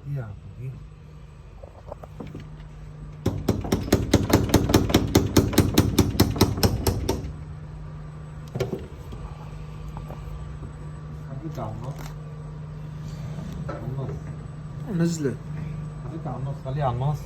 고기야 고기. 가득 안 넣어? 안 넣었어. نزلت. 가득 안 넣었어. 빨리 안 넣었어.